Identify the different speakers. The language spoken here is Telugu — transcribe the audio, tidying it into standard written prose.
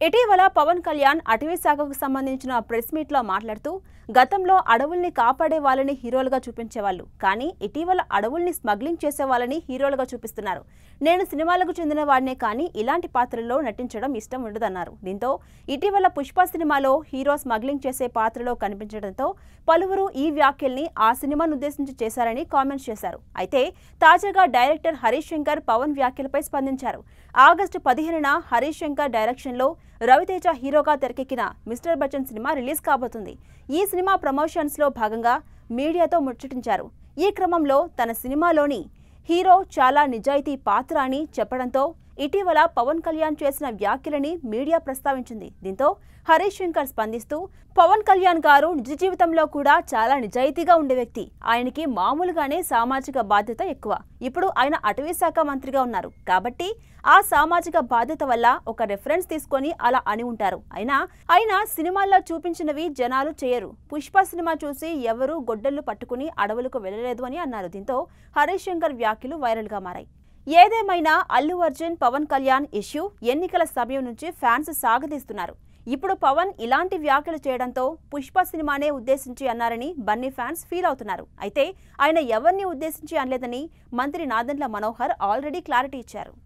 Speaker 1: ఇటీవల పవన్ కళ్యాణ్ అటవీ శాఖకు సంబంధించిన ప్రెస్ మీట్ లో మాట్లాడుతూ గతంలో అడవుల్ని కాపాడే వాళ్ళని హీరోలుగా చూపించేవాళ్ళు, కానీ ఇటీవల అడవుల్ని స్మగ్లింగ్ చేసే వాళ్ళని హీరోలుగా చూపిస్తున్నారు. నేను సినిమాలకు చెందిన వాడినే కానీ ఇలాంటి పాత్రల్లో నటించడం ఇష్టం ఉండదన్నారు. దీంతో ఇటీవల పుష్ప సినిమాలో హీరో స్మగ్లింగ్ చేసే పాత్రలో కనిపించడంతో పలువురు ఈ వ్యాఖ్యల్ని ఆ సినిమాను ఉద్దేశించి చేశారని కామెంట్స్ చేశారు. అయితే తాజాగా డైరెక్టర్ హరీష్ శంకర్ పవన్ వ్యాఖ్యలపై స్పందించారు. ఆగస్టు 15న హరీష్ శంకర్ డైరెక్షన్లో రవితేజ హీరోగా తెరకెక్కిన మిస్టర్ బచ్చన్ సినిమా రిలీజ్ కాబోతుంది. ఈ సినిమా ప్రమోషన్స్ లో భాగంగా మీడియాతో ముచ్చటించారు. ఈ క్రమంలో తన సినిమాలోని హీరో చాలా నిజాయితీ పాత్ర అని చెప్పడంతో ఇటీవల పవన్ కళ్యాణ్ చేసిన వ్యాఖ్యలని మీడియా ప్రస్తావించింది. దీంతో హరీష్ శంకర్ స్పందిస్తూ, పవన్ కళ్యాణ్ గారు నిజ జీవితంలో కూడా చాలా నిజాయితీగా ఉండే వ్యక్తి. ఆయనకి మామూలుగానే సామాజిక బాధ్యత ఎక్కువ. ఇప్పుడు ఆయన అటవీ శాఖ మంత్రిగా ఉన్నారు కాబట్టి ఆ సామాజిక బాధ్యత వల్ల ఒక రెఫరెన్స్ తీసుకొని అలా అని ఉంటారు. అయినా సినిమాల్లో చూపించినవి జనాలు చేయరు. పుష్ప సినిమా చూసి ఎవరూ గొడ్డళ్లు పట్టుకుని అడవులకు వెళ్లలేదు అని అన్నారు. దీంతో హరీష్ శంకర్ వ్యాఖ్యలు వైరల్ గా మారాయి. ఏదేమైనా అల్లు అర్జున్ పవన్ కళ్యాణ్ ఇష్యూ ఎన్నికల సమయం నుంచి ఫ్యాన్స్ సాగదీస్తున్నారు. ఇప్పుడు పవన్ ఇలాంటి వ్యాఖ్యలు చేయడంతో పుష్ప సినిమానే ఉద్దేశించి అన్నారని బన్నీ ఫ్యాన్స్ ఫీల్ అవుతున్నారు. అయితే ఆయన ఎవరిని ఉద్దేశించి అనలేదని మంత్రి నాదెండ్ల మనోహర్ ఆల్రెడీ క్లారిటీ ఇచ్చారు.